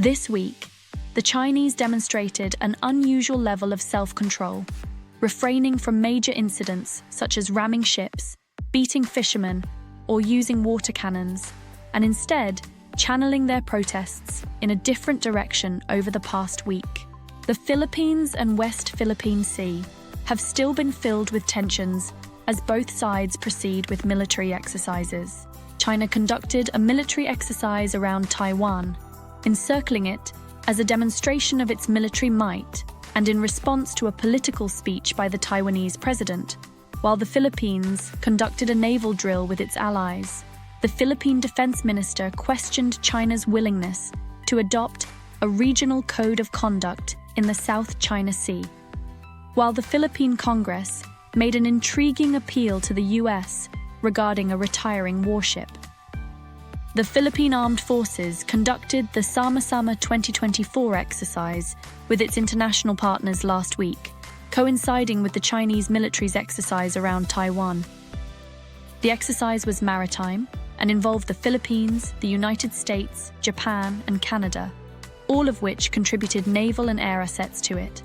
This week, the Chinese demonstrated an unusual level of self-control, refraining from major incidents such as ramming ships, beating fishermen, or using water cannons, and instead channeling their protests in a different direction over the past week. The Philippines and West Philippine Sea have still been filled with tensions as both sides proceed with military exercises. China conducted a military exercise around Taiwan, encircling it as a demonstration of its military might and in response to a political speech by the Taiwanese president, while the Philippines conducted a naval drill with its allies. The Philippine defense minister questioned China's willingness to adopt a regional code of conduct in the South China Sea, while the Philippine Congress made an intriguing appeal to the US regarding a retiring warship. The Philippine Armed Forces conducted the Sama-Sama 2024 exercise with its international partners last week, coinciding with the Chinese military's exercise around Taiwan. The exercise was maritime and involved the Philippines, the United States, Japan, and Canada, all of which contributed naval and air assets to it.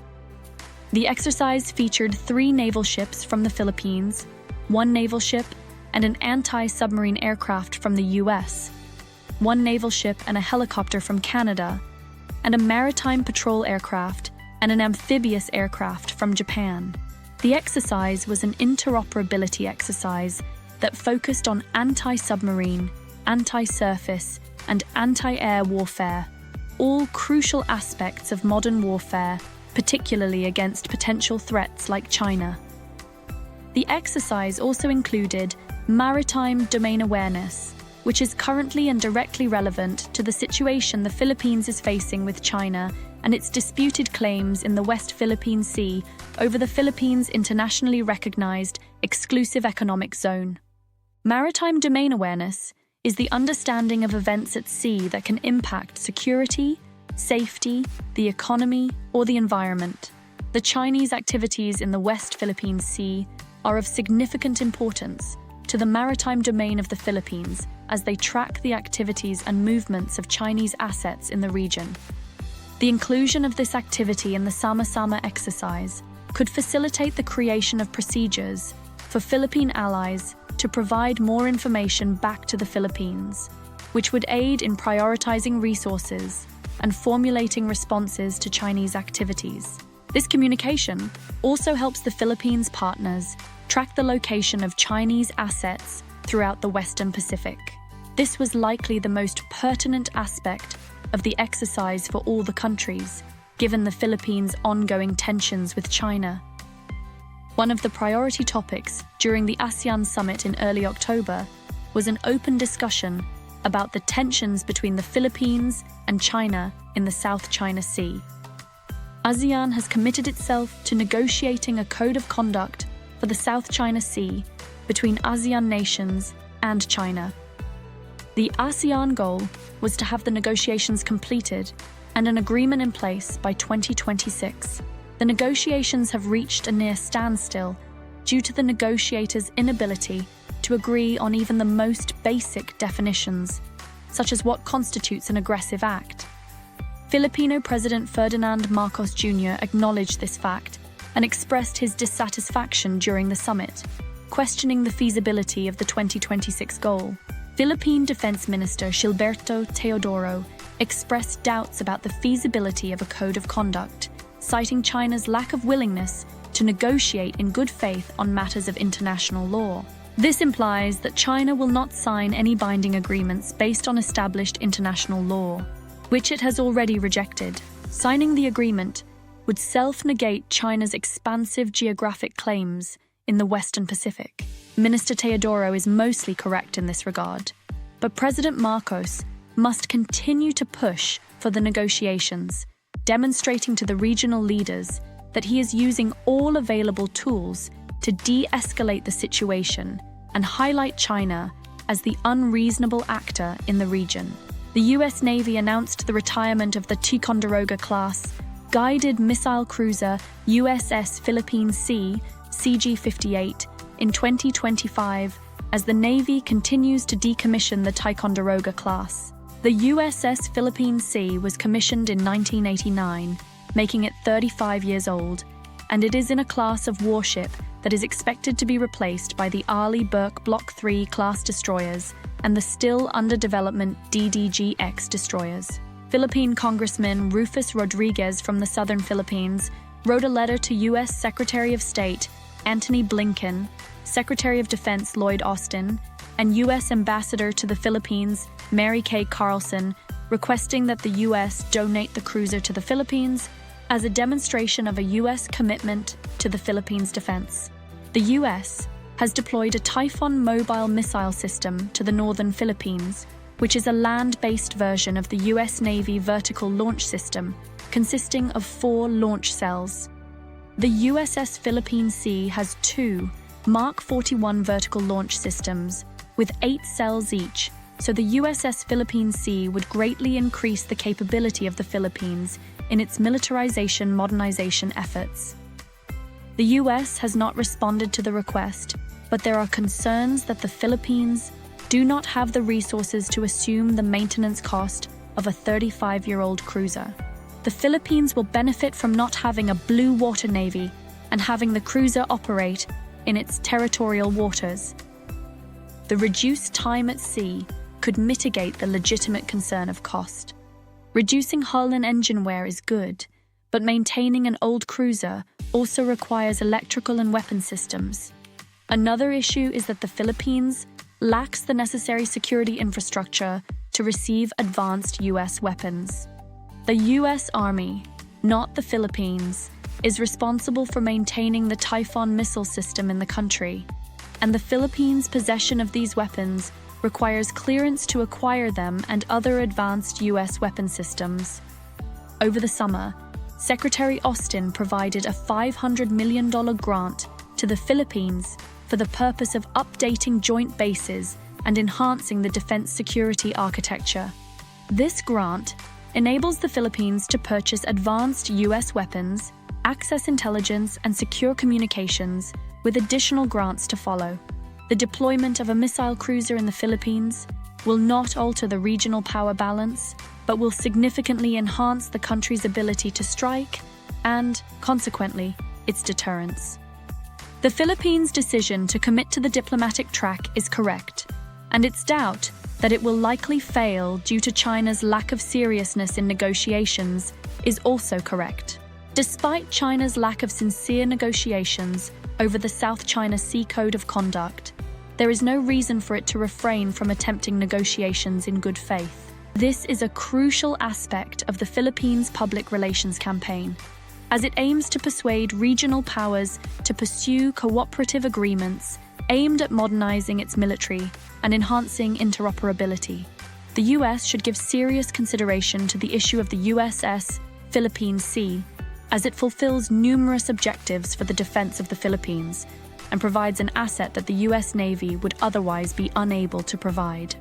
The exercise featured 3 naval ships from the Philippines, 1 naval ship, and an anti-submarine aircraft from the US, 1 naval ship and a helicopter from Canada, and a maritime patrol aircraft and an amphibious aircraft from Japan. The exercise was an interoperability exercise that focused on anti-submarine, anti-surface, and anti-air warfare, all crucial aspects of modern warfare, particularly against potential threats like China. The exercise also included maritime domain awareness, which is currently and directly relevant to the situation the Philippines is facing with China and its disputed claims in the West Philippine Sea over the Philippines' internationally recognized exclusive economic zone. Maritime domain awareness is the understanding of events at sea that can impact security, safety, the economy, or the environment. The Chinese activities in the West Philippine Sea are of significant importance to the maritime domain of the Philippines as they track the activities and movements of Chinese assets in the region. The inclusion of this activity in the Sama-Sama exercise could facilitate the creation of procedures for Philippine allies to provide more information back to the Philippines, which would aid in prioritizing resources and formulating responses to Chinese activities. This communication also helps the Philippines' partners track the location of Chinese assets throughout the Western Pacific. This was likely the most pertinent aspect of the exercise for all the countries, given the Philippines' ongoing tensions with China. One of the priority topics during the ASEAN summit in early October was an open discussion about the tensions between the Philippines and China in the South China Sea. ASEAN has committed itself to negotiating a code of conduct for the South China Sea between ASEAN nations and China. The ASEAN goal was to have the negotiations completed and an agreement in place by 2026. The negotiations have reached a near standstill due to the negotiators' inability to agree on even the most basic definitions, such as what constitutes an aggressive act. Filipino President Ferdinand Marcos Jr. acknowledged this fact and expressed his dissatisfaction during the summit, questioning the feasibility of the 2026 goal. Philippine Defense Minister Gilberto Teodoro expressed doubts about the feasibility of a code of conduct, citing China's lack of willingness to negotiate in good faith on matters of international law. This implies that China will not sign any binding agreements based on established international law, which it has already rejected. Signing the agreement would self-negate China's expansive geographic claims in the Western Pacific. Minister Teodoro is mostly correct in this regard, but President Marcos must continue to push for the negotiations, demonstrating to the regional leaders that he is using all available tools to de-escalate the situation and highlight China as the unreasonable actor in the region. The US Navy announced the retirement of the Ticonderoga-class guided missile cruiser USS Philippine Sea CG-58 in 2025 as the Navy continues to decommission the Ticonderoga class. The USS Philippine Sea was commissioned in 1989, making it 35 years old, and it is in a class of warship that is expected to be replaced by the Arleigh Burke Block III class destroyers and the still under development DDG-X destroyers. Philippine Congressman Rufus Rodriguez from the southern Philippines wrote a letter to U.S. Secretary of State Antony Blinken, Secretary of Defense Lloyd Austin, and U.S. Ambassador to the Philippines Mary Kay Carlson, requesting that the U.S. donate the cruiser to the Philippines as a demonstration of a U.S. commitment to the Philippines' defense. The U.S. has deployed a Typhoon mobile missile system to the northern Philippines, which is a land-based version of the U.S. Navy vertical launch system, consisting of 4 launch cells. The USS Philippine Sea has 2 Mark 41 vertical launch systems, with 8 cells each, so the USS Philippine Sea would greatly increase the capability of the Philippines in its militarization modernization efforts. The US has not responded to the request, but there are concerns that the Philippines do not have the resources to assume the maintenance cost of a 35-year-old cruiser. The Philippines will benefit from not having a blue water navy and having the cruiser operate in its territorial waters. The reduced time at sea could mitigate the legitimate concern of cost. Reducing hull and engine wear is good, but maintaining an old cruiser also requires electrical and weapon systems. Another issue is that the Philippines lacks the necessary security infrastructure to receive advanced U.S. weapons. The U.S. Army, not the Philippines, is responsible for maintaining the Typhoon missile system in the country, and the Philippines' possession of these weapons requires clearance to acquire them and other advanced U.S. weapon systems. Over the summer, Secretary Austin provided a $500 million grant to the Philippines for the purpose of updating joint bases and enhancing the defense security architecture. This grant enables the Philippines to purchase advanced U.S. weapons, access intelligence, and secure communications, with additional grants to follow. The deployment of a missile cruiser in the Philippines will not alter the regional power balance, but will significantly enhance the country's ability to strike and, consequently, its deterrence. The Philippines' decision to commit to the diplomatic track is correct, and its doubt that it will likely fail due to China's lack of seriousness in negotiations is also correct. Despite China's lack of sincere negotiations over the South China Sea Code of Conduct, there is no reason for it to refrain from attempting negotiations in good faith. This is a crucial aspect of the Philippines' public relations campaign, as it aims to persuade regional powers to pursue cooperative agreements aimed at modernizing its military and enhancing interoperability. The US should give serious consideration to the issue of the USS Philippine Sea, as it fulfills numerous objectives for the defense of the Philippines and provides an asset that the US Navy would otherwise be unable to provide.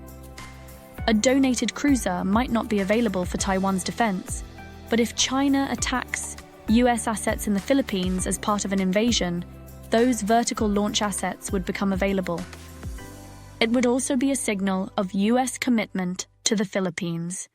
A donated cruiser might not be available for Taiwan's defense, but if China attacks US assets in the Philippines as part of an invasion, those vertical launch assets would become available. It would also be a signal of US commitment to the Philippines.